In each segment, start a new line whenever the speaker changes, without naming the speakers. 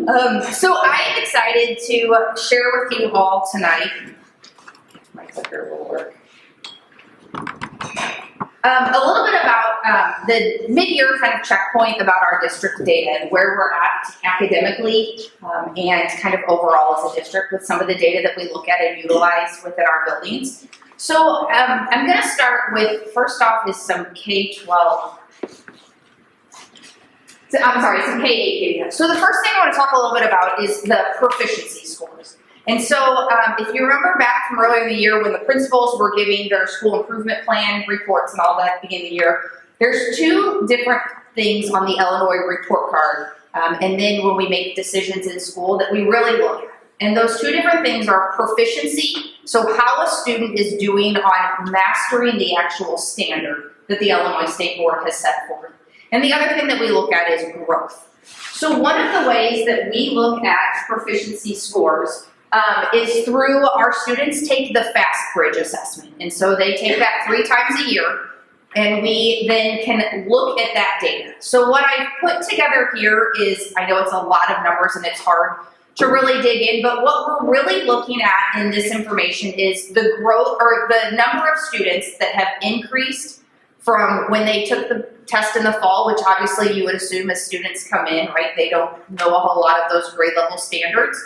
So I am excited to share with you all tonight. My clicker will work. A little bit about the mid-year kind of checkpoint about our district data and where we're at academically and kind of overall as a district with some of the data that we look at and utilize within our buildings. So I'm going to start with, first off, is some K-12. Some K-8 data. So the first thing I want to talk a little bit about is the proficiency scores. And so if you remember back from earlier in the year when the principals were giving their school improvement plan reports and all that at the beginning of the year, there's two different things on the Illinois report card and then when we make decisions in school that we really look at. And those two different things are proficiency, so how a student is doing on mastering the actual standard that the Illinois State Board has set forth. And the other thing that we look at is growth. So one of the ways that we look at proficiency scores is through our students take the FastBridge assessment. And so they take that 3 times a year, and we then can look at that data. So what I've put together here is, I know it's a lot of numbers and it's hard to really dig in, but what we're really looking at in this information is the growth or the number of students that have increased from when they took the test in the fall, which obviously you would assume as students come in, right? They don't know a whole lot of those grade level standards.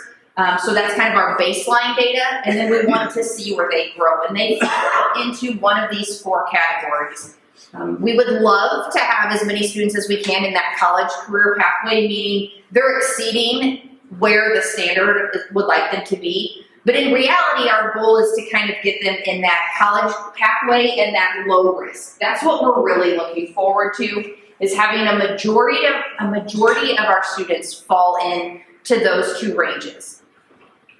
So that's kind of our baseline data, and then we want to see where they grow. And they fall into one of these 4 categories. We would love to have as many students as we can in that college career pathway, meaning they're exceeding where the standard would like them to be. But in reality, our goal is to kind of get them in that college pathway and that low risk. That's what we're really looking forward to, is having a majority of our students fall in to those 2 ranges.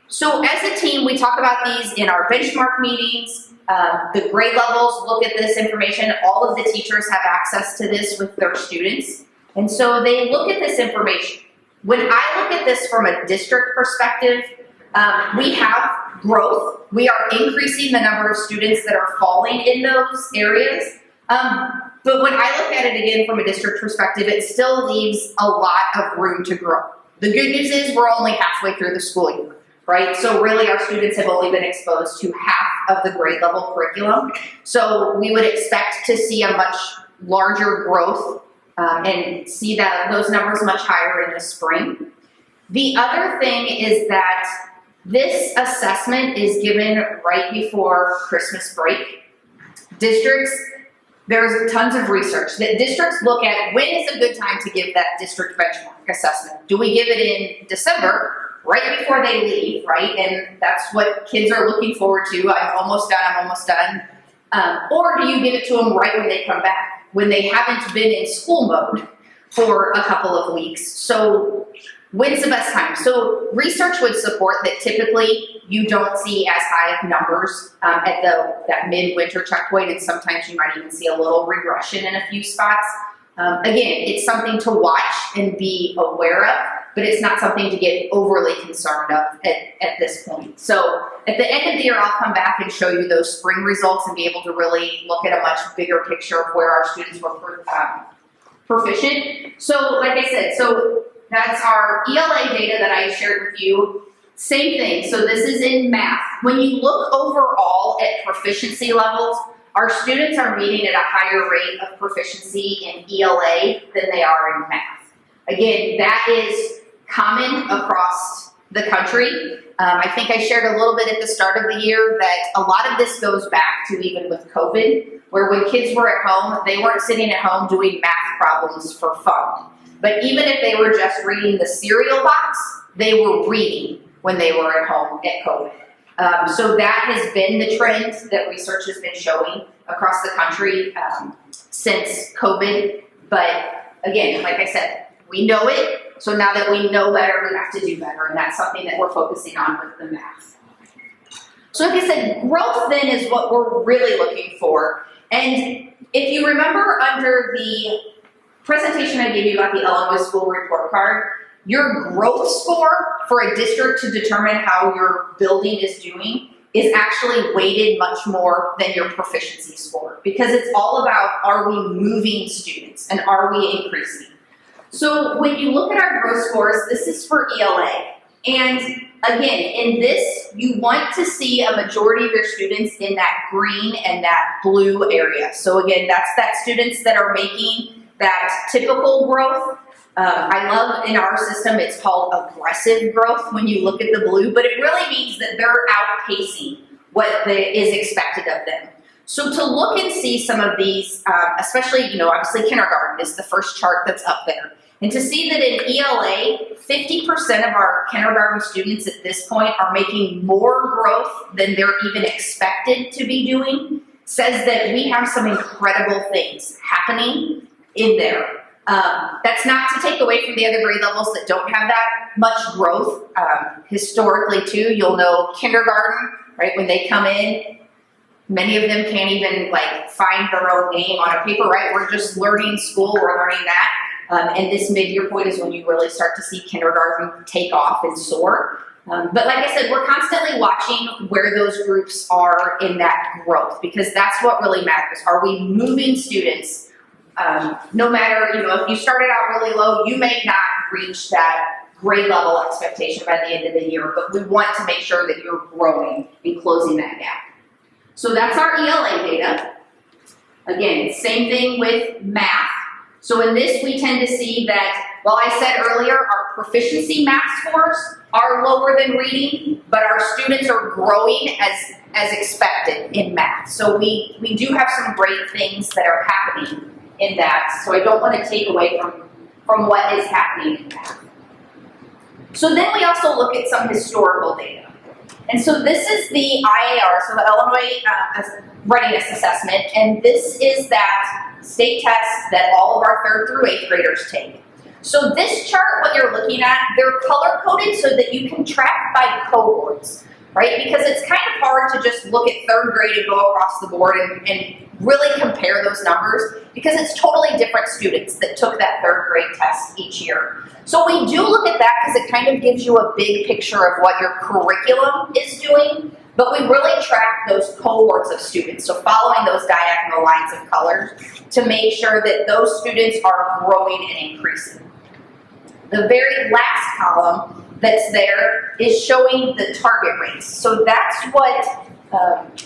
So as a team, we talk about these in our benchmark meetings. The grade levels look at this information. All of the teachers have access to this with their students. And so they look at this information. When I look at this from a district perspective, we have growth. We are increasing the number of students that are falling in those areas. But when I look at it again from a district perspective, it still leaves a lot of room to grow. The good news is we're only halfway through the school year, right? So really our students have only been exposed to half of the grade level curriculum. So we would expect to see a much larger growth and see that those numbers much higher in the spring. The other thing is that this assessment is given right before Christmas break. Districts, there's tons of research that districts look at when is a good time to give that district benchmark assessment. Do we give it in December, right before they leave, right? And that's what kids are looking forward to. I'm almost done. Or do you give it to them right when they come back, when they haven't been in school mode for a couple of weeks? So when's the best time? So research would support that typically you don't see as high of numbers at that midwinter checkpoint, and sometimes you might even see a little regression in a few spots. Again, it's something to watch and be aware of, but it's not something to get overly concerned of at this point. So at the end of the year, I'll come back and show you those spring results and be able to really look at a much bigger picture of where our students were proficient. So like I said, so that's our ELA data that I shared with you. Same thing, so this is in math. When you look overall at proficiency levels, our students are meeting at a higher rate of proficiency in ELA than they are in math. Again, that is common across the country. I think I shared a little bit at the start of the year that a lot of this goes back to even with COVID, where when kids were at home, they weren't sitting at home doing math problems for fun. But even if they were just reading the cereal box, they were reading when they were at home at COVID. So that has been the trend that research has been showing across the country since COVID. But again, like I said, we know it. So now that we know better, we have to do better. And that's something that we're focusing on with the math. So like I said, growth then is what we're really looking for. And if you remember under the presentation I gave you about the Illinois School Report Card, your growth score for a district to determine how your building is doing is actually weighted much more than your proficiency score, because it's all about, are we moving students and are we increasing? So when you look at our growth scores, this is for ELA. And again, in this, you want to see a majority of your students in that green and that blue area. So again, that's that students that are making that typical growth. I love in our system, it's called aggressive growth when you look at the blue, but it really means that they're outpacing what is expected of them. So to look and see some of these, especially, obviously kindergarten is the first chart that's up there. And to see that in ELA, 50% of our kindergarten students at this point are making more growth than they're even expected to be doing, says that we have some incredible things happening in there. That's not to take away from the other grade levels that don't have that much growth. Historically too, you'll know kindergarten, right, when they come in, many of them can't even find their own name on a paper, right? We're just learning school, we're learning that. And this mid-year point is when you really start to see kindergarten take off and soar. But like I said, we're constantly watching where those groups are in that growth, because that's what really matters. Are we moving students? No matter, if you started out really low, you may not reach that grade level expectation by the end of the year, but we want to make sure that you're growing and closing that gap. So that's our ELA data. Again, same thing with math. So in this, we tend to see that, well, I said earlier, our proficiency math scores are lower than reading, but our students are growing as expected in math. So we do have some great things that are happening in that. So I don't want to take away from what is happening in math. So then we also look at some historical data. And so this is the IAR, so the Illinois Readiness Assessment, and this is that state test that all of our 3rd through 8th graders take. So this chart, what you're looking at, they're color-coded so that you can track by cohorts, right? Because it's kind of hard to just look at 3rd grade and go across the board and really compare those numbers, because it's totally different students that took that 3rd grade test each year. So we do look at that because it kind of gives you a big picture of what your curriculum is doing, but we really track those cohorts of students. So following those diagonal lines of colors to make sure that those students are growing and increasing. The very last column that's there is showing the target rates. So that's what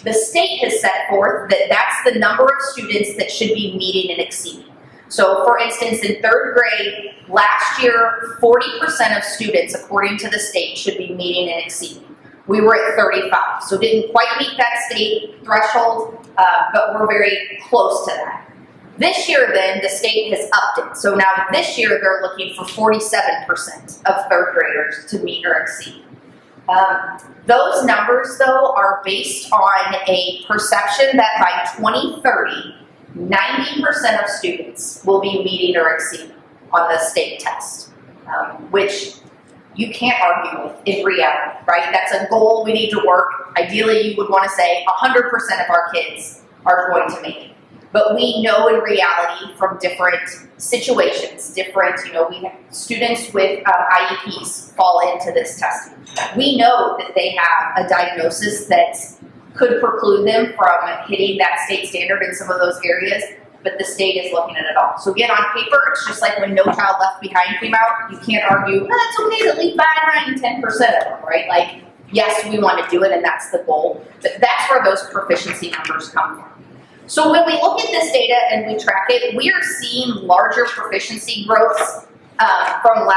the state has set forth, that's the number of students that should be meeting and exceeding. So for instance, in 3rd grade, last year, 40% of students, according to the state, should be meeting and exceeding. We were at 35, so didn't quite meet that state threshold, but we're very close to that. This year then, the state has upped it. So now this year, they're looking for 47% of 3rd graders to meet or exceed. Those numbers, though, are based on a perception that by 2030, 90% of students will be meeting or exceeding on the state test, which you can't argue with in reality, right? That's a goal we need to work. Ideally, you would want to say 100% of our kids are going to make it. But we know in reality from different situations, we have students with IEPs fall into this testing. We know that they have a diagnosis that could preclude them from hitting that state standard in some of those areas, but the state is looking at it all. So again, on paper, it's just like when No Child Left Behind came out, you can't argue, it's okay to leave 5, 9, and 10% of them, right? Yes, we want to do it and that's the goal, but that's where those proficiency numbers come from. So when we look at this data and we track it, we are seeing larger proficiency growths from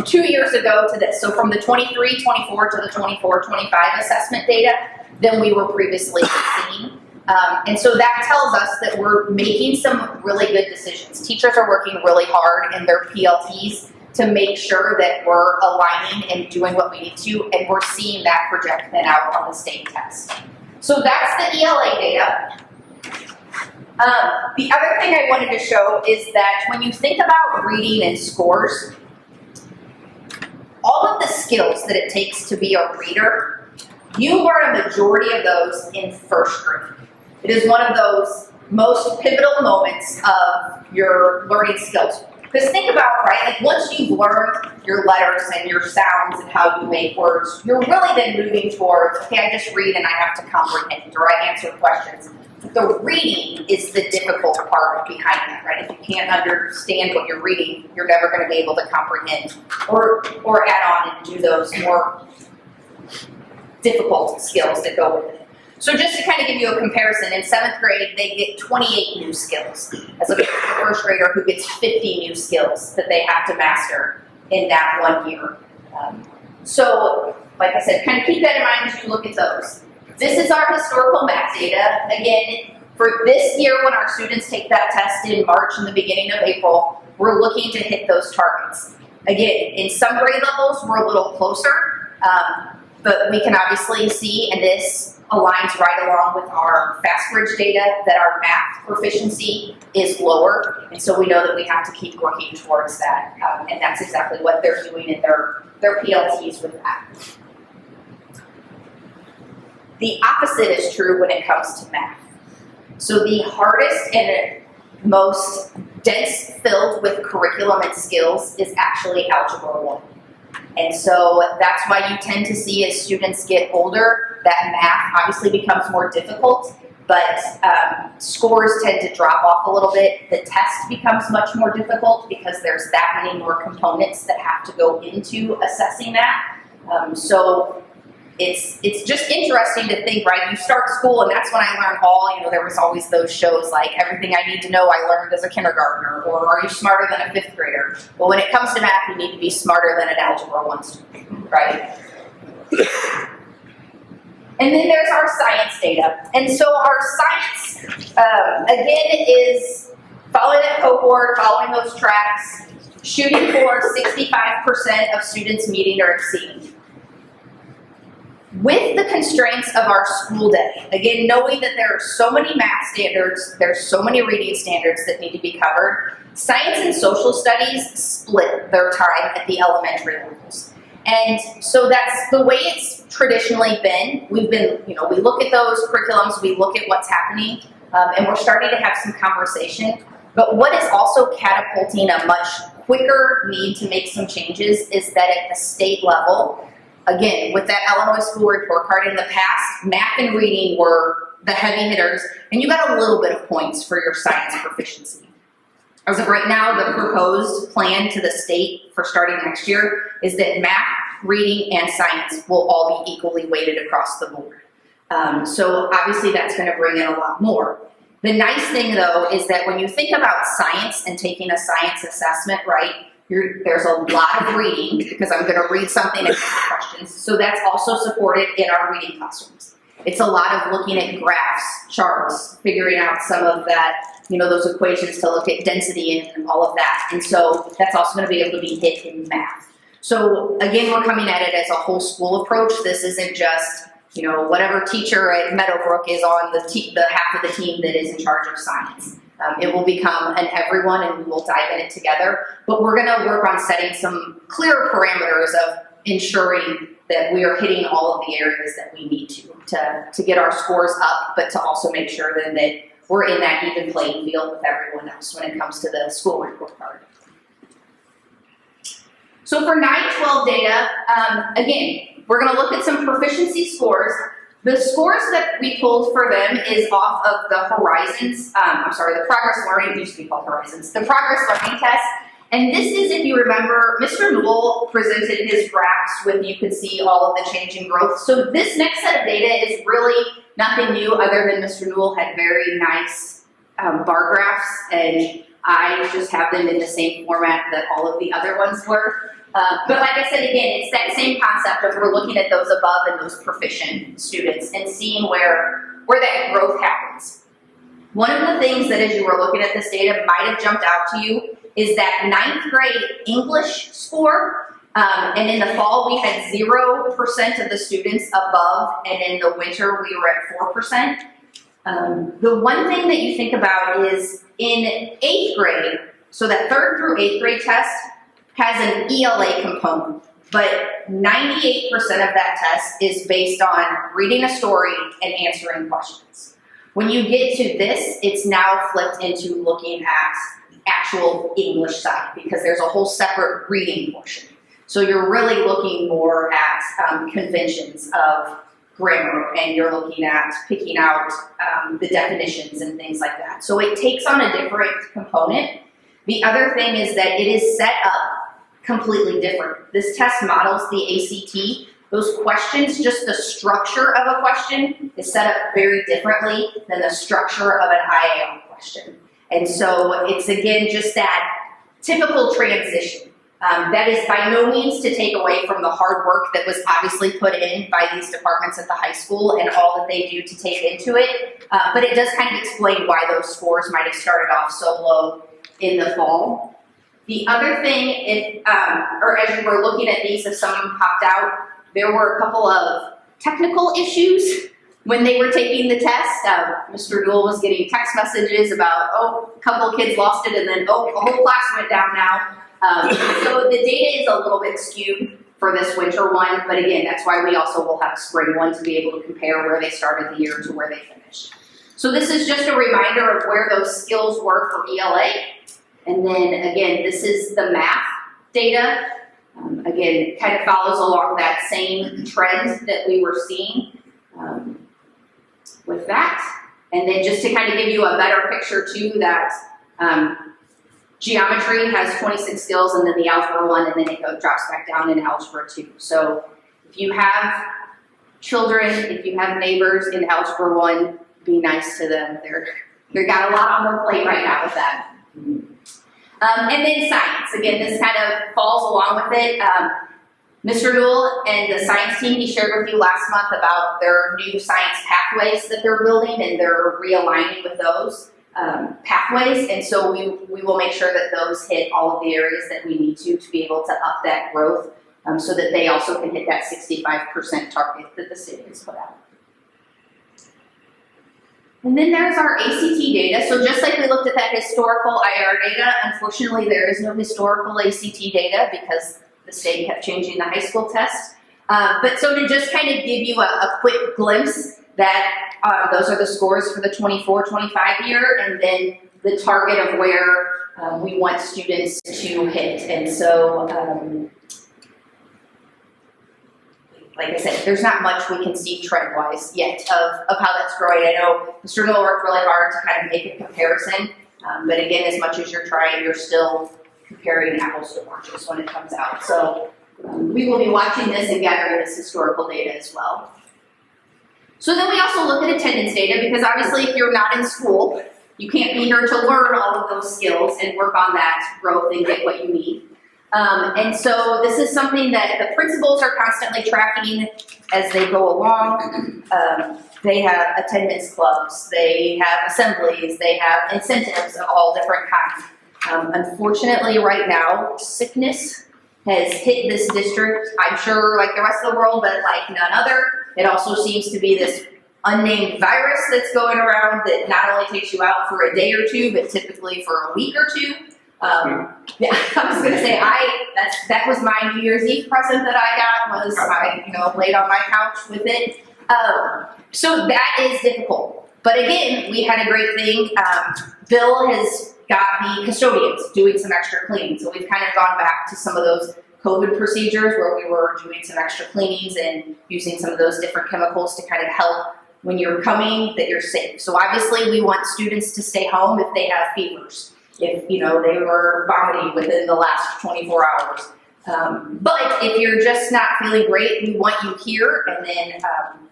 2 years ago to this. So from the 23-24 to the 24-25 assessment data than we were previously seeing. And so that tells us that we're making some really good decisions. Teachers are working really hard in their PLTs to make sure that we're aligning and doing what we need to, and we're seeing that project then out on the state test. So that's the ELA data. The other thing I wanted to show is that when you think about reading and scores, all of the skills that it takes to be a reader, you learn a majority of those in 1st grade. It is one of those most pivotal moments of your learning skills. Because think about, once you've learned your letters and your sounds and how you make words, you're really then moving towards, okay, I just read and I have to comprehend or I answer questions. The reading is the difficult part behind that, right? If you can't understand what you're reading, you're never going to be able to comprehend or add on and do those more difficult skills that go with it. So just to kind of give you a comparison, in 7th grade, they get 28 new skills, as opposed to the 1st grader who gets 50 new skills that they have to master in that 1 year. So, like I said, kind of keep that in mind as you look at those. This is our historical math data. Again, for this year when our students take that test in March and the beginning of April, we're looking to hit those targets. Again, in some grade levels, we're a little closer, but we can obviously see, and this aligns right along with our FastBridge data, that our math proficiency is lower, and so we know that we have to keep working towards that, and that's exactly what they're doing in their PLTs with that. The opposite is true when it comes to math. So the hardest and most dense filled with curriculum and skills is actually Algebra 1. And so that's why you tend to see as students get older that math obviously becomes more difficult, but scores tend to drop off a little bit. The test becomes much more difficult because there's that many more components that have to go into assessing that. So it's just interesting to think, right? You start school, and that's when I learned there was always those shows like Everything I Need to Know I Learned as a Kindergartner, or Are You Smarter Than a 5th Grader? Well, when it comes to math, you need to be smarter than an Algebra 1 student, right? And then there's our science data. And so our science, again, is following that cohort, following those tracks, shooting for 65% of students meeting or exceeding. With the constraints of our school day, again, knowing that there are so many math standards, there's so many reading standards that need to be covered, science and social studies split their time at the elementary levels. And so that's the way it's traditionally been. We look at those curriculums, we look at what's happening, and we're starting to have some conversation. But what is also catapulting a much quicker need to make some changes is that at the state level, again, with that Illinois School Report Card in the past, math and reading were the heavy hitters, and you got a little bit of points for your science proficiency. As of right now, the proposed plan to the state for starting next year is that math, reading, and science will all be equally weighted across the board. So obviously that's going to bring in a lot more. The nice thing, though, is that when you think about science and taking a science assessment, right, there's a lot of reading, because I'm going to read something and ask questions. So that's also supported in our reading classrooms. It's a lot of looking at graphs, charts, figuring out some of that, those equations to look at density and all of that. And so that's also going to be able to be hit in math. So again, we're coming at it as a whole school approach. This isn't just, whatever teacher at Meadowbrook is on the half of the team that is in charge of science. It will become an everyone, and we will dive in it together. But we're going to work on setting some clear parameters of ensuring that we are hitting all of the areas that we need to get our scores up, but to also make sure then that we're in that even playing field with everyone else when it comes to the school report card. So for 9-12 data, again, we're going to look at some proficiency scores. The scores that we pulled for them is off of the Horizons, the Progress Learning, it used to be called Horizons, the Progress Learning Test. And this is, if you remember, Mr. Newell presented his graphs with, you could see all of the change in growth. So this next set of data is really nothing new other than Mr. Newell had very nice bar graphs, and I just have them in the same format that all of the other ones were. But like I said, again, it's that same concept of we're looking at those above and those proficient students and seeing where that growth happens. One of the things that as you were looking at this data might have jumped out to you is that 9th grade English score, and in the fall we had 0% of the students above, and in the winter we were at 4%. The one thing that you think about is in 8th grade, so that 3rd through 8th grade test has an ELA component, but 98% of that test is based on reading a story and answering questions. When you get to this, it's now flipped into looking at actual English side, because there's a whole separate reading portion. So you're really looking more at conventions of grammar, and you're looking at picking out the definitions and things like that. So it takes on a different component. The other thing is that it is set up completely different. This test models the ACT. Those questions, just the structure of a question is set up very differently than the structure of an IAM question. And so it's, again, just that typical transition. That is by no means to take away from the hard work that was obviously put in by these departments at the high school and all that they do to take into it, but it does kind of explain why those scores might have started off so low in the fall. The other thing, or as you were looking at these, if someone popped out, there were a couple of technical issues when they were taking the test. Mr. Newell was getting text messages about, oh, a couple of kids lost it, and then, oh, the whole class went down now. So the data is a little bit skewed for this winter one, but again, that's why we also will have a spring one to be able to compare where they started the year to where they finished. So this is just a reminder of where those skills were for ELA. And then again, this is the math data. Again, it kind of follows along that same trend that we were seeing with that. And then just to kind of give you a better picture too, that geometry has 26 skills, and then the algebra one, and then it drops back down in algebra 2. So if you have children, if you have neighbors in algebra 1, be nice to them. They've got a lot on their plate right now with that. And then science. Again, this kind of falls along with it. Mr. Newell and the science team, he shared with you last month about their new science pathways that they're building, and they're realigning with those pathways. And so we will make sure that those hit all of the areas that we need to be able to up that growth so that they also can hit that 65% target that the state has put out. And then there's our ACT data. So just like we looked at that historical IR data, unfortunately there is no historical ACT data because the state kept changing the high school test. But so to just kind of give you a quick glimpse that those are the scores for the 24-25 year, and then the target of where we want students to hit. And so, like I said, there's not much we can see trend-wise yet of how that's growing. I know Mr. Newell worked really hard to kind of make a comparison, but again, as much as you're trying, you're still comparing apples to oranges when it comes out. So we will be watching this and gathering this historical data as well. So then we also look at attendance data, because obviously if you're not in school, you can't be here to learn all of those skills and work on that growth and get what you need. And so this is something that the principals are constantly tracking as they go along. They have attendance clubs, they have assemblies, they have incentives of all different kinds. Unfortunately, right now, sickness has hit this district, I'm sure like the rest of the world, but like none other. It also seems to be this unnamed virus that's going around that not only takes you out for a day or two, but typically for a week or two. Yeah, I was gonna say that was my New Year's Eve present that I got, was I laid on my couch with it. So that is difficult. But again, we had a great thing. Bill has got the custodians doing some extra cleaning. So we've kind of gone back to some of those COVID procedures where we were doing some extra cleanings and using some of those different chemicals to kind of help when you're coming, that you're safe. So obviously we want students to stay home if they have fevers, if they were vomiting within the last 24 hours. But if you're just not feeling great, we want you here, and then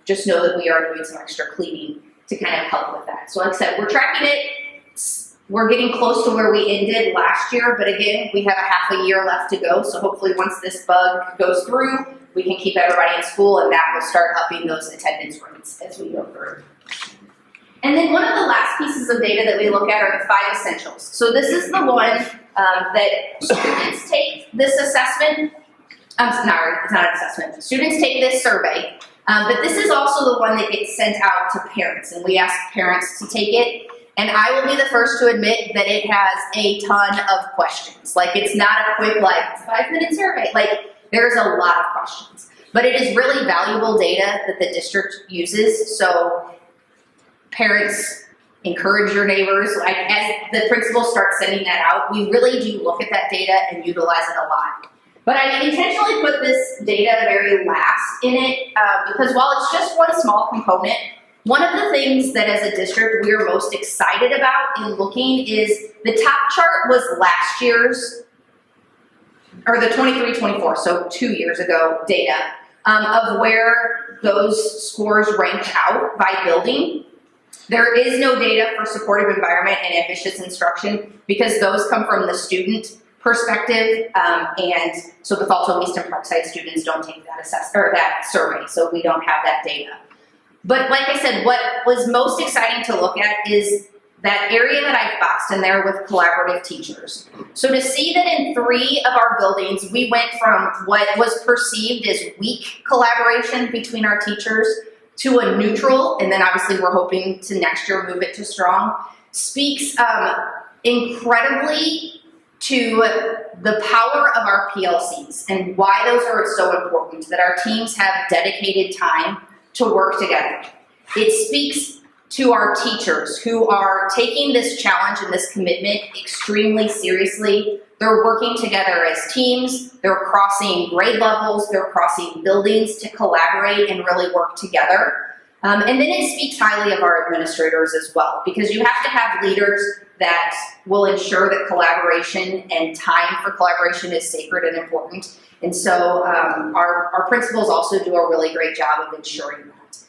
just know that we are doing some extra cleaning to kind of help with that. So like I said, we're tracking it. We're getting close to where we ended last year, but again, we have a half a year left to go. So hopefully once this bug goes through, we can keep everybody in school, and that will start upping those attendance rates as we go through. And then one of the last pieces of data that we look at are the 5 essentials. So this is the one that students take this assessment. It's not an assessment. Students take this survey, but this is also the one that gets sent out to parents, and we ask parents to take it. And I will be the first to admit that it has a ton of questions. Like, it's not a quick 5-minute survey. Like, there's a lot of questions, but it is really valuable data that the district uses. So parents, encourage your neighbors. Like, as the principals start sending that out, we really do look at that data and utilize it a lot. But I intentionally put this data very last in it because while it's just one small component, one of the things that as a district we are most excited about in looking is the top chart was last year's, or the 23-24, so 2 years ago data of where those scores ranked out by building. There is no data for supportive environment and ambitious instruction because those come from the student perspective, and so Bethalto East and Parkside students don't take that survey, so we don't have that data. But like I said, what was most exciting to look at is that area that I've boxed in there with collaborative teachers. So to see that in 3 of our buildings, we went from what was perceived as weak collaboration between our teachers to a neutral, and then obviously we're hoping to next year move it to strong, speaks incredibly to the power of our PLCs and why those are so important, that our teams have dedicated time to work together. It speaks to our teachers who are taking this challenge and this commitment extremely seriously. They're working together as teams, they're crossing grade levels, they're crossing buildings to collaborate and really work together. And then it speaks highly of our administrators as well, because you have to have leaders that will ensure that collaboration and time for collaboration is sacred and important. And so our principals also do a really great job of ensuring that.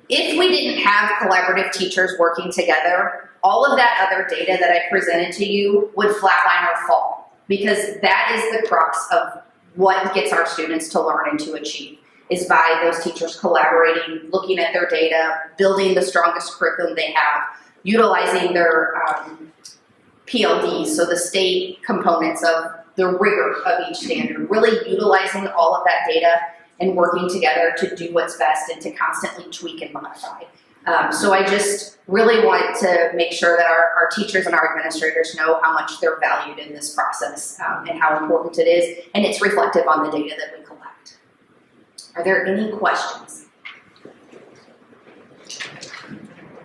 If we didn't have collaborative teachers working together, all of that other data that I presented to you would flatline or fall, because that is the crux of what gets our students to learn and to achieve, is by those teachers collaborating, looking at their data, building the strongest curriculum they have, utilizing their PLDs, so the state components of the rigor of each standard, really utilizing all of that data and working together to do what's best and to constantly tweak and modify. So I just really want to make sure that our teachers and our administrators know how much they're valued in this process and how important it is, and it's reflective on the data that we collect. Are there any questions?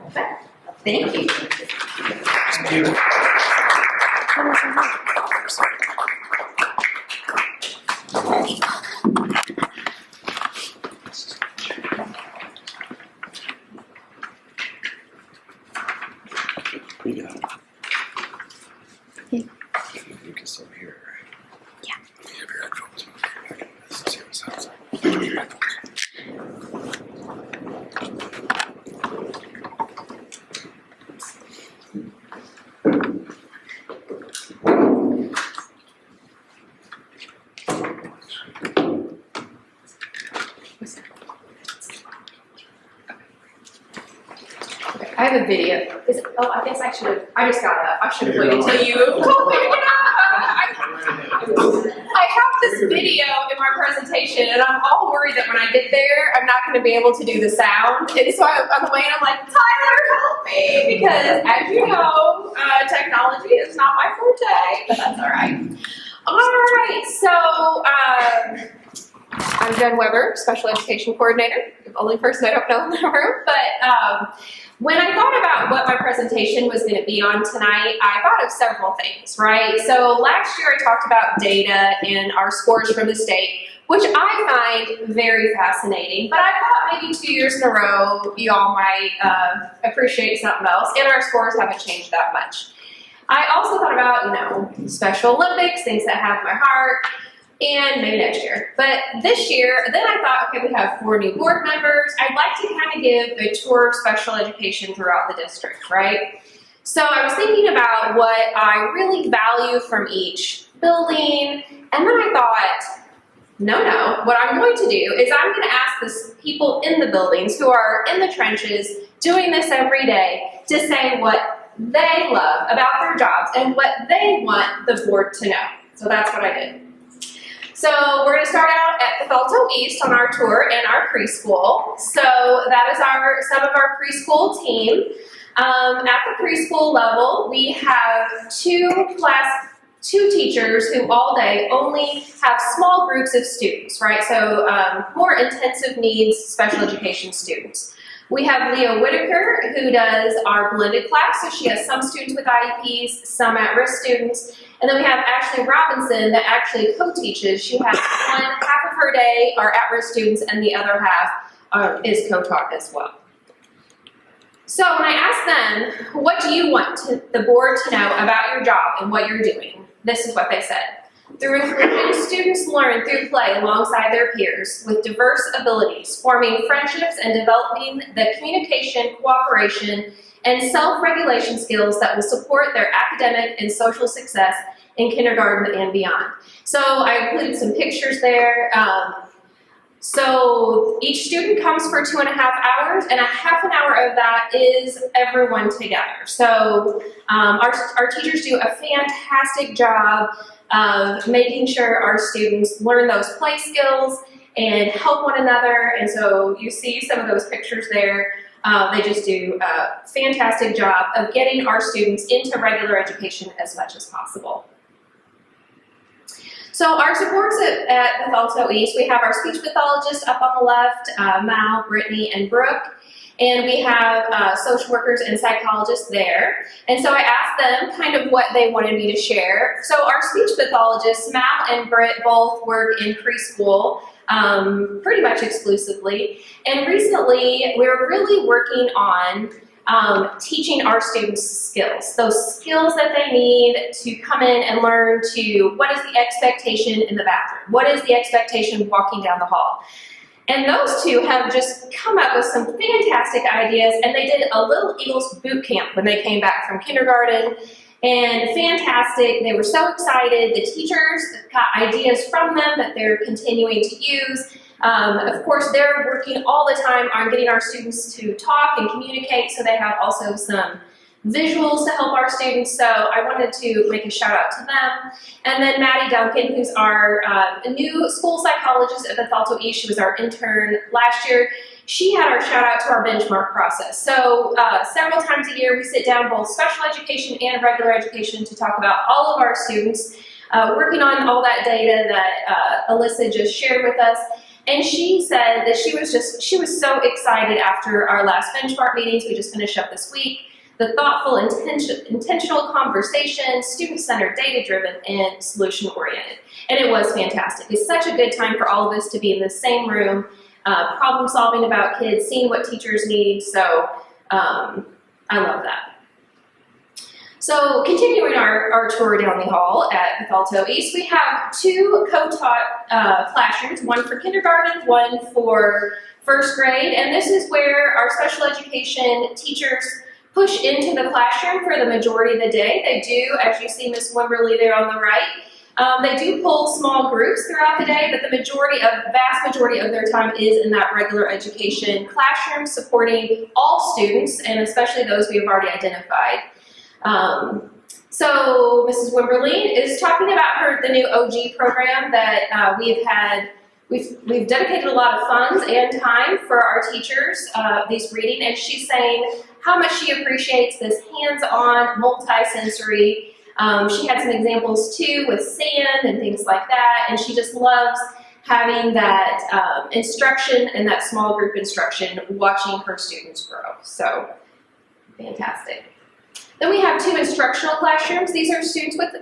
Okay. Thank you.
Thank you. You can still hear. Yeah. You have your headphones. Let's see what it sounds like. You have your headphones.
I have a video.
I guess I should have. I just got up. I should have waited until you told me to get up. I have this video in my presentation, and I'm all worried that when I get there, I'm not going to be able to do the sound. And so I'm waiting. I'm like, Tyler, help me, because as you know, technology is not my forte, but that's all right. All right. So I'm Jen Weber, Special Education Coordinator. The only person I don't know in the room, but. When I thought about what my presentation was going to be on tonight, I thought of several things, right? So last year I talked about data and our scores from the state, which I find very fascinating, but I thought maybe 2 years in a row, y'all might appreciate something else, and our scores haven't changed that much. I also thought about, Special Olympics, things that have my heart, and maybe next year. But this year, then I thought, okay, we have 4 new board members. I'd like to kind of give a tour of special education throughout the district, right? So I was thinking about what I really value from each building, and then I thought, no, what I'm going to do is I'm going to ask the people in the buildings who are in the trenches doing this every day to say what they love about their jobs and what they want the board to know. So that's what I did. So we're going to start out at Bethalto East on our tour and our preschool. So that is some of our preschool team. At the preschool level, we have two teachers who all day only have small groups of students, right? So more intensive needs special education students. We have Leah Whitaker, who does our blended class, so she has some students with IEPs, some at-risk students. And then we have Ashley Robinson that actually co-teaches. She has half of her day are at-risk students and the other half is co-taught as well. So when I asked them, what do you want the board to know about your job and what you're doing? This is what they said. Through inclusion, students learn through play alongside their peers with diverse abilities, forming friendships and developing the communication, cooperation, and self-regulation skills that will support their academic and social success in kindergarten and beyond. So I included some pictures there. So each student comes for 2.5 hours, and a half an hour of that is everyone together. So our teachers do a fantastic job of making sure our students learn those play skills and help one another. And so you see some of those pictures there. They just do a fantastic job of getting our students into regular education as much as possible. So our supports at Bethalto East, we have our speech pathologist up on the left, Mal, Brittany, and Brooke. And we have social workers and psychologists there. And so I asked them kind of what they wanted me to share. So our speech pathologists, Mal and Britt, both work in preschool pretty much exclusively. And recently, we're really working on teaching our students skills, those skills that they need to come in and learn to what is the expectation in the bathroom? What is the expectation walking down the hall? And those two have just come up with some fantastic ideas, and they did a Little Eagles boot camp when they came back from kindergarten, and fantastic. They were so excited. The teachers got ideas from them that they're continuing to use. Of course, they're working all the time on getting our students to talk and communicate, so they have also some visuals to help our students, so I wanted to make a shout out to them. And then Maddie Duncan, who's our new school psychologist at Bethalto East, she was our intern last year. She had our shout out to our benchmark process. So several times a year we sit down, both special education and regular education, to talk about all of our students, working on all that data that Alyssa just shared with us. And she said that she was so excited after our last benchmark meetings. We just finished up this week. The thoughtful, intentional conversation, student-centered, data-driven, and solution-oriented. And it was fantastic. It's such a good time for all of us to be in the same room, problem-solving about kids, seeing what teachers need. So I love that. So continuing our tour down the hall at Bethalto East, we have 2 co-taught classrooms, one for kindergarten, one for first grade. And this is where our special education teachers push into the classroom for the majority of the day. They do, as you see Ms. Wimberly there on the right, they do pull small groups throughout the day, but the vast majority of their time is in that regular education classroom, supporting all students, and especially those we have already identified. So Mrs. Wimberly is talking about the new OG program that we've dedicated a lot of funds and time for our teachers, these reading, and she's saying how much she appreciates this hands-on, multi-sensory. She had some examples too with sand and things like that, and she just loves having that instruction and that small group instruction, watching her students grow. So, fantastic. Then we have 2 instructional classrooms. These are students with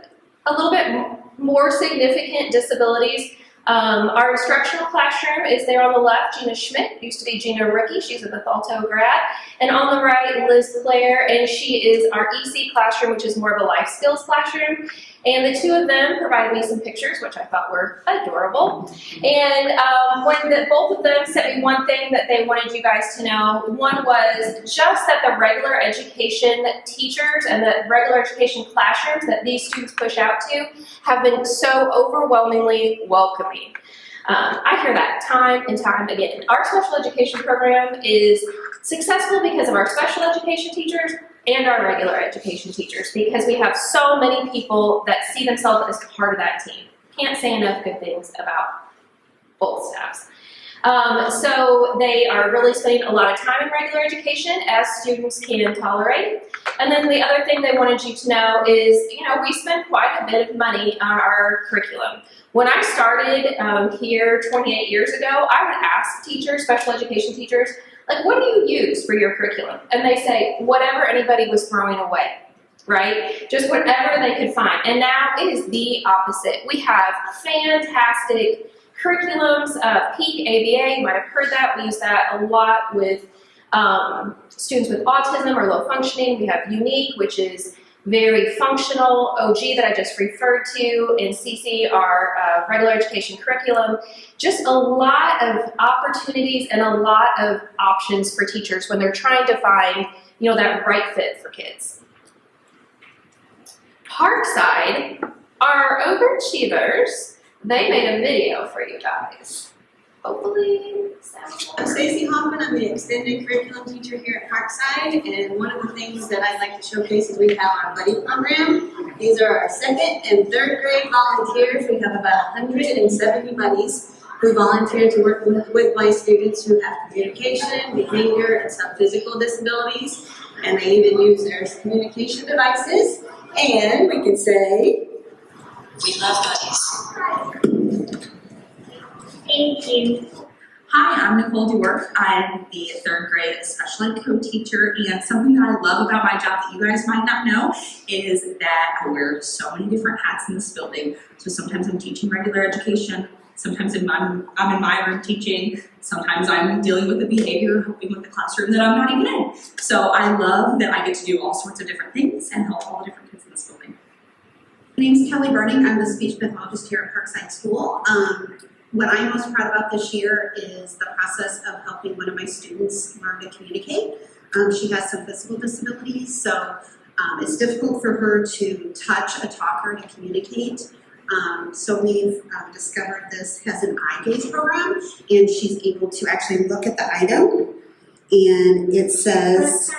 a little bit more significant disabilities. Our instructional classroom is there on the left, Gina Schmidt, used to be Gina Rookie, she's a Bethalto grad. And on the right, Liz Claire, and she is our EC classroom, which is more of a life skills classroom. And the 2 of them provided me some pictures, which I thought were adorable. And both of them sent me one thing that they wanted you guys to know. One was just that the regular education teachers and the regular education classrooms that these students push out to have been so overwhelmingly welcoming. I hear that time and time again. Our special education program is successful because of our special education teachers and our regular education teachers, because we have so many people that see themselves as part of that team. Can't say enough good things about both staffs. So they are really spending a lot of time in regular education, as students can tolerate. And then the other thing they wanted you to know is, we spend quite a bit of money on our curriculum. When I started here 28 years ago, I would ask teachers, special education teachers, like, what do you use for your curriculum? And they say, whatever anybody was throwing away, right? Just whatever they could find. And now it is the opposite. We have fantastic curriculums, PEAK, ABA, you might have heard that. We use that a lot with students with autism or low functioning. We have UNIQUE, which is very functional, OG that I just referred to, and CC, our regular education curriculum. Just a lot of opportunities and a lot of options for teachers when they're trying to find, you know, that right fit for kids. Parkside, our overachievers, they made a video for you guys. Hopefully,
I'm Stacey Hoffman. I'm the extended curriculum teacher here at Parkside, and one of the things that I'd like to showcase is we have our buddy program. These are our second and third grade volunteers. We have about 170 buddies who volunteer to work with my students who have communication, behavior, and some physical disabilities, and they even use their communication devices. And we can say, we love buddies.
Thank you. Hi, I'm Nicole Dewar. I'm the third grade special ed co-teacher, and something that I love about my job that you guys might not know is that I wear so many different hats in this building. So sometimes I'm teaching regular education, sometimes I'm in my room teaching, sometimes I'm dealing with the behavior, helping with the classroom that I'm not even in. So I love that I get to do all sorts of different things and help all the different kids in this building.
My name is Kelly Burning. I'm the speech pathologist here at Parkside School. What I'm most proud about this year is the process of helping one of my students learn to communicate. She has some physical disabilities, so it's difficult for her to touch a talker to communicate. So we've discovered this has an eye gaze program, and she's able to actually look at the item, and it says,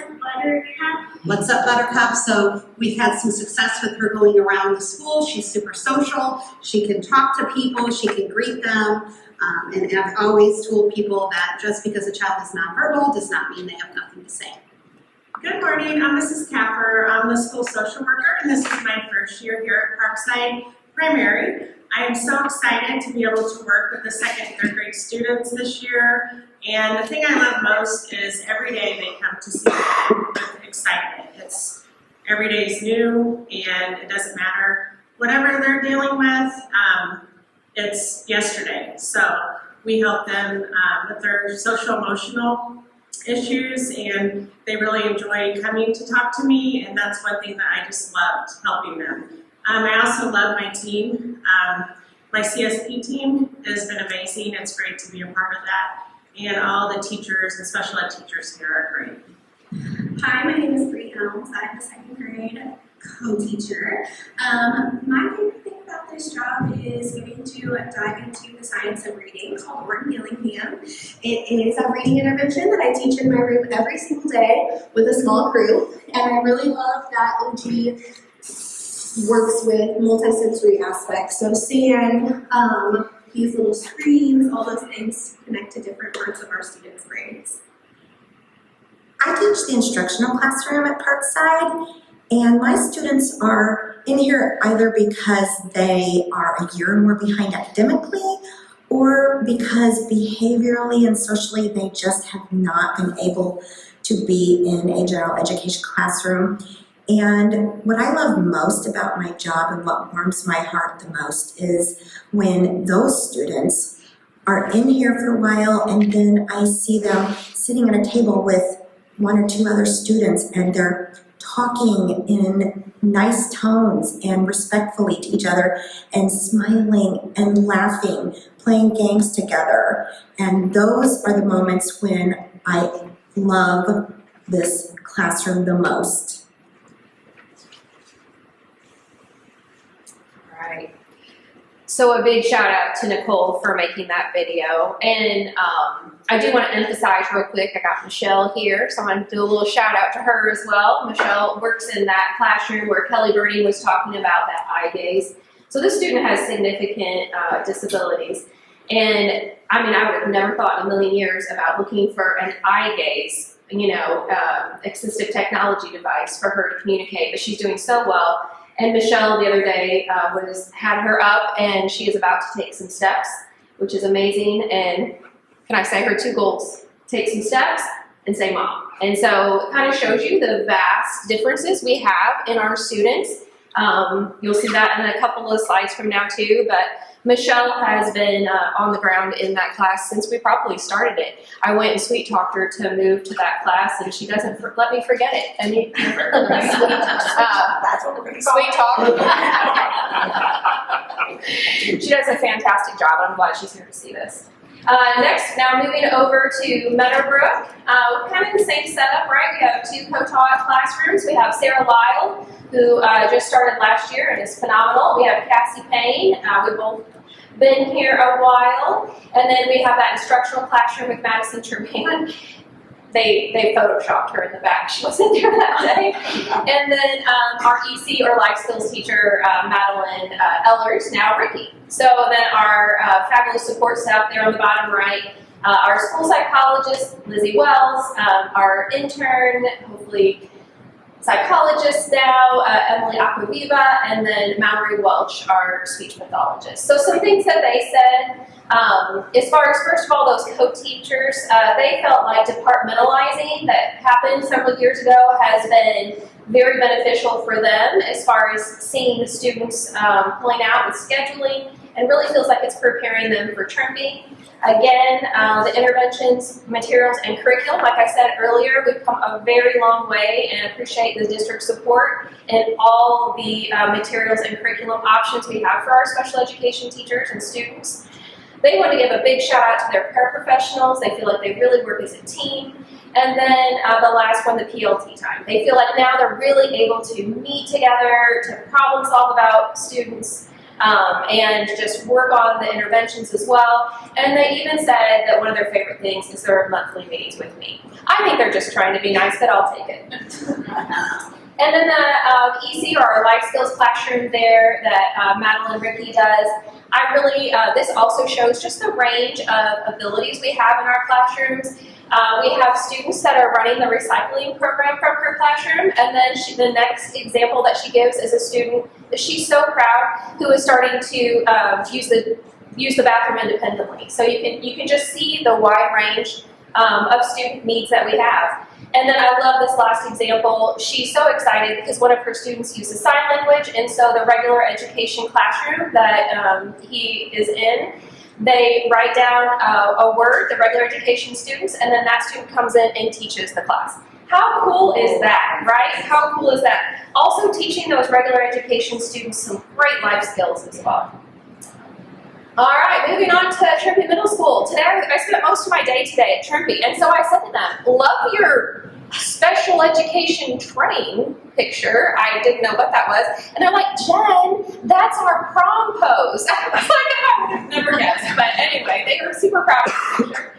"What's up, Buttercup?" So we've had some success with her going around the school. She's super social. She can talk to people. She can greet them. And I've always told people that just because a child is nonverbal does not mean they have nothing to say.
Good morning, I'm Mrs. Caffer. I'm the school social worker, and this is my first year here at Parkside Primary. I am so excited to be able to work with the second and third grade students this year. And the thing I love most is every day they come to see me with excitement. It's every day is new, and it doesn't matter whatever they're dealing with. It's yesterday. So we help them with their social emotional issues, and they really enjoy coming to talk to me. And that's one thing that I just loved, helping them. I also love my team. My CSP team has been amazing. It's great to be a part of that. And all the teachers and special ed teachers here are great.
Hi, my name is Bree Helms. I'm the second grade co-teacher. My favorite thing about this job is getting to dive into the science of reading called Word Gillingham. It is a reading intervention that I teach in my room every single day with a small crew, and I really love that OG works with multisensory aspects. So seeing these little screens, all those things connect to different parts of our students' brains.
I teach the instructional classroom at Parkside, and my students are in here either because they are a year or more behind academically, or because behaviorally and socially they just have not been able to be in a general education classroom. And what I love most about my job and what warms my heart the most is when those students are in here for a while and then I see them sitting at a table with one or two other students and they're talking in nice tones and respectfully to each other and smiling and laughing, playing games together. And those are the moments when I love this classroom the most.
Right. So a big shout out to Nicole for making that video. And I do want to emphasize real quick, I got Michelle here, so I'm going to do a little shout out to her as well. Michelle works in that classroom where Kelly Birdie was talking about that eye gaze. So this student has significant disabilities. And I mean, I would have never thought in a million years about looking for an eye gaze, assistive technology device for her to communicate, but she's doing so well. And Michelle the other day had her up, and she is about to take some steps, which is amazing. And can I say her 2 goals? take some steps, and say mom. And so it kind of shows you the vast differences we have in our students. You'll see that in a couple of slides from now too, but Michelle has been on the ground in that class since we probably started it. I went and sweet talked her to move to that class, and she doesn't let me forget it. I mean,
That's what we're gonna call
sweet talk. She does a fantastic job, and I'm glad she's here to see this. Next, now moving over to Meadowbrook, kind of the same setup, right? We have 2 co-taught classrooms. We have Sarah Lyle, who just started last year and is phenomenal. We have Cassie Payne. We've both been here a while. And then we have that instructional classroom with Madison Tremaine. They photoshopped her in the back. She wasn't there that day. And then our EC or life skills teacher, Madeline Ellers, now Ricky. So then our fabulous support staff there on the bottom right, our school psychologist, Lizzie Wells, our intern, hopefully psychologist now, Emily Aquaviva, and then Mallory Welch, our speech pathologist. So some things that they said, as far as, first of all, those co-teachers, they felt like departmentalizing that happened several years ago has been very beneficial for them as far as seeing the students pulling out with scheduling, and really feels like it's preparing them for Trimby. Again, the interventions, materials, and curriculum, like I said earlier, we've come a very long way and appreciate the district support and all the materials and curriculum options we have for our special education teachers and students. They want to give a big shout out to their paraprofessionals. They feel like they really work as a team. And then the last one, the PLT time. They feel like now they're really able to meet together, to problem solve about students, and just work on the interventions as well. And they even said that one of their favorite things is their monthly meetings with me. I think they're just trying to be nice, but I'll take it. And then the EC, or our life skills classroom there that Madeline Ricky does, I really, this also shows just the range of abilities we have in our classrooms. We have students that are running the recycling program from her classroom, and then the next example that she gives is a student that she's so proud who is starting to use the bathroom independently. So you can just see the wide range of student needs that we have. And then I love this last example. She's so excited because one of her students uses sign language, and so the regular education classroom that he is in, they write down a word, the regular education students, and then that student comes in and teaches the class. How cool is that, right? How cool is that? Also teaching those regular education students some great life skills as well. All right, moving on to Trimby Middle School. Today, I spent most of my day today at Trimby, and so I said to them, love your special education train picture. I didn't know what that was. And they're like, Jen, that's our prom pose. I was like, I would have never guessed. But anyway, they were super proud of the picture.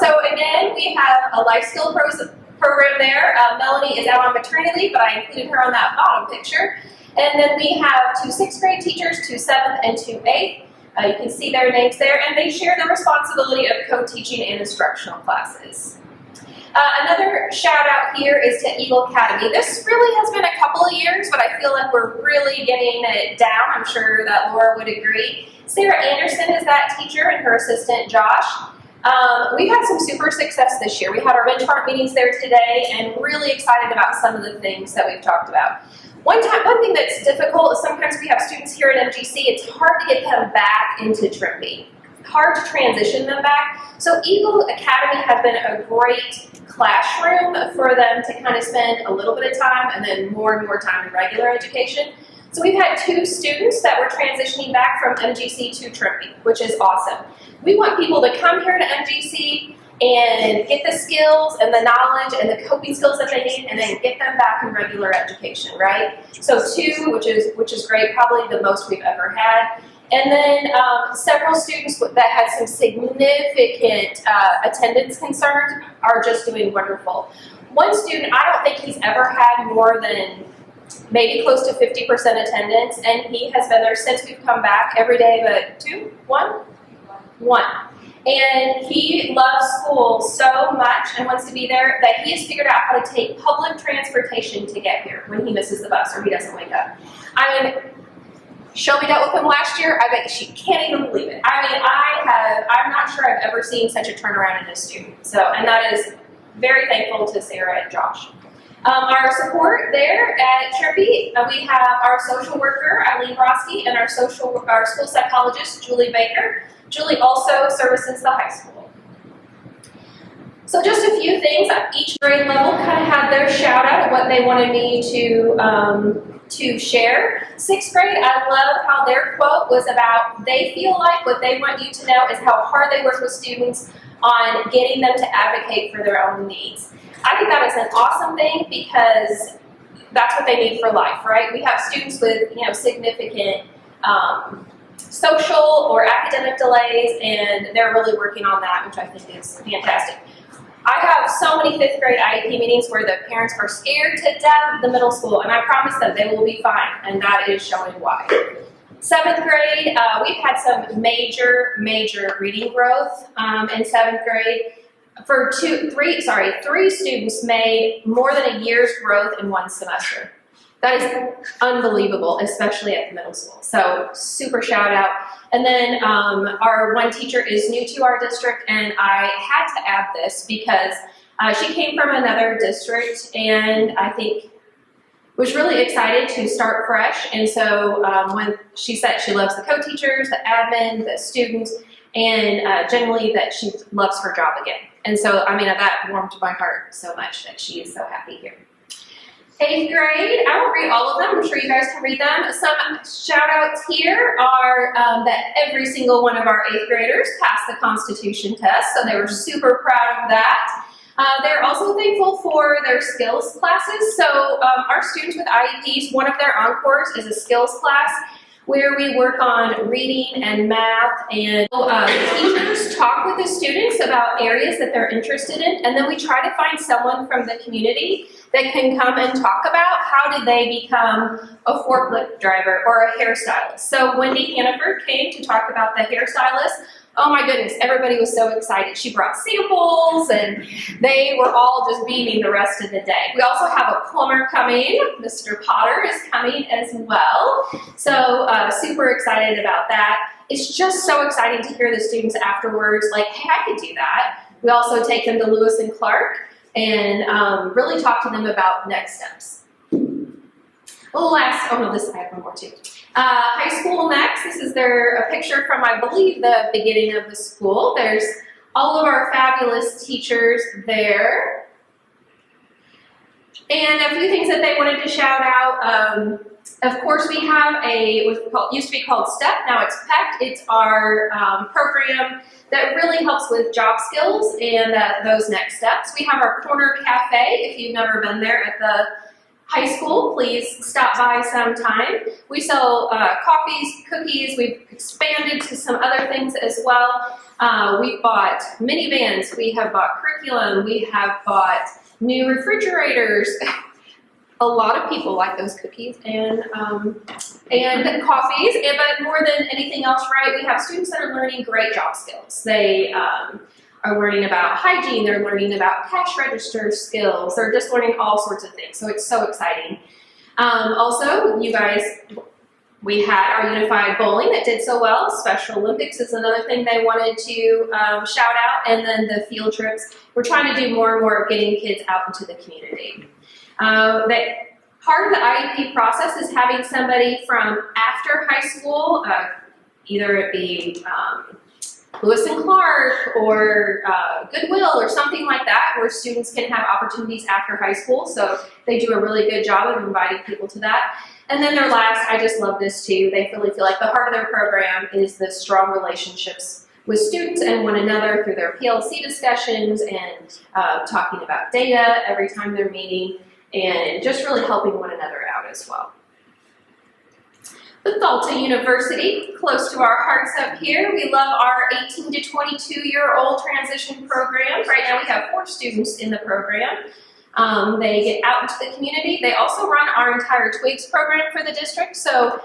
So again, we have a life skill program there. Melanie is out on maternity leave, but I included her on that bottom picture. And then we have 2 6th grade teachers, 2 7th, and 2 8th. You can see their names there, and they share the responsibility of co-teaching and instructional classes. Another shout out here is to Eagle Academy. This really has been a couple of years, but I feel like we're really getting it down. I'm sure that Laura would agree. Sarah Anderson is that teacher and her assistant Josh. We've had some super success this year. We had our benchmark meetings there today and really excited about some of the things that we've talked about. One thing that's difficult is sometimes we have students here at MGC, it's hard to get them back into Trimby. Hard to transition them back. So Eagle Academy has been a great classroom for them to kind of spend a little bit of time and then more and more time in regular education. So we've had 2 students that were transitioning back from MGC to Trimby, which is awesome. We want people to come here to MGC and get the skills and the knowledge and the coping skills that they need, and then get them back in regular education, right? So 2, which is great, probably the most we've ever had. And then several students that had some significant attendance concerns are just doing wonderful. One student, I don't think he's ever had more than maybe close to 50% attendance, and he has been there since we've come back every day, but 1. And he loves school so much and wants to be there that he has figured out how to take public transportation to get here when he misses the bus or he doesn't wake up. I mean, Shelby dealt with him last year. I bet she can't even believe it. I mean, I'm not sure I've ever seen such a turnaround in a student. So, and that is very thankful to Sarah and Josh. Our support there at Trippy, we have our social worker, Eileen Broski, and our school psychologist, Julie Baker. Julie also services the high school. So just a few things. Each grade level kind of had their shout out of what they wanted me to share. 6th grade, I love how their quote was about they feel like what they want you to know is how hard they work with students on getting them to advocate for their own needs. I think that is an awesome thing because that's what they need for life, right? We have students with, significant social or academic delays, and they're really working on that, which I think is fantastic. I have so many 5th grade IEP meetings where the parents are scared to death of the middle school, and I promise them they will be fine, and that is showing why. 7th grade, we've had some major reading growth in 7th grade. For three students made more than a year's growth in one semester. That is unbelievable, especially at the middle school. So super shout out. And then our one teacher is new to our district, and I had to add this because she came from another district and I think was really excited to start fresh. And so when she said she loves the co-teachers, the admin, the students, and generally that she loves her job again. And so, that warmed my heart so much that she is so happy here. 8th grade, I won't read all of them. I'm sure you guys can read them. Some shout outs here are that every single one of our 8th graders passed the Constitution test, so they were super proud of that. They're also thankful for their skills classes. So our students with IEPs, one of their encores is a skills class where we work on reading and math, and teachers talk with the students about areas that they're interested in, and then we try to find someone from the community that can come and talk about how did they become a forklift driver or a hairstylist. So Wendy Hannaford came to talk about the hairstylist. Oh my goodness, everybody was so excited. She brought samples and they were all just beaming the rest of the day. We also have a plumber coming. Mr. Potter is coming as well. So super excited about that. It's just so exciting to hear the students afterwards like, hey, I could do that. We also take them to Lewis and Clark and really talk to them about next steps. I have one more too. High school next, this is a picture from, I believe, the beginning of the school. There's all of our fabulous teachers there. And a few things that they wanted to shout out. Of course, we have used to be called STEP, now it's PECT. It's our program that really helps with job skills and those next steps. We have our Corner Cafe. If you've never been there at the high school, please stop by sometime. We sell coffees, cookies. We've expanded to some other things as well. We've bought minivans. We have bought curriculum. We have bought new refrigerators. A lot of people like those cookies and coffees. But more than anything else, right, we have students that are learning great job skills. They are learning about hygiene, they're learning about cash register skills, they're just learning all sorts of things. So it's so exciting. Also, you guys, we had our unified bowling that did so well. Special Olympics is another thing they wanted to shout out. And then the field trips. We're trying to do more and more of getting kids out into the community. Part of the IEP process is having somebody from after high school, either it be Lewis and Clark or Goodwill or something like that, where students can have opportunities after high school. So they do a really good job of inviting people to that. And then their last, I just love this too, they really feel like the heart of their program is the strong relationships with students and one another through their PLC discussions and talking about data every time they're meeting and just really helping one another out as well. Bethalto University, close to our hearts up here. We love our 18 to 22-year-old transition program. Right now we have 4 students in the program. They get out into the community. They also run our entire Twigs program for the district. So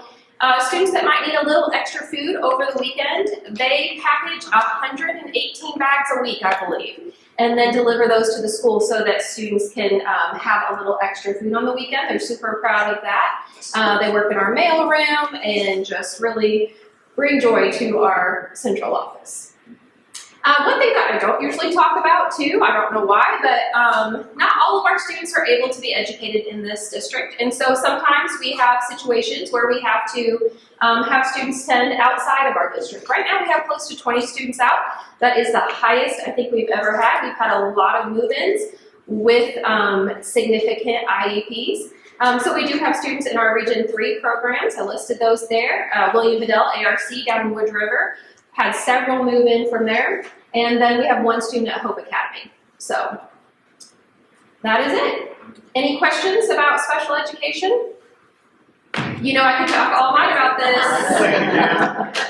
students that might need a little extra food over the weekend, they package 118 bags a week, I believe. and then deliver those to the school so that students can have a little extra food on the weekend. They're super proud of that. They work in our mail room and just really bring joy to our central office. One thing that I don't usually talk about too, I don't know why, but not all of our students are able to be educated in this district. And so sometimes we have situations where we have to have students attend outside of our district. Right now we have close to 20 students out. That is the highest I think we've ever had. We've had a lot of move-ins with significant IEPs. So we do have students in our Region 3 programs. I listed those there. William Bedell, ARC down in Wood River. Had several move in from there, and then we have one student at Hope Academy. So that is it. Any questions about special education? You know I could talk all night about this.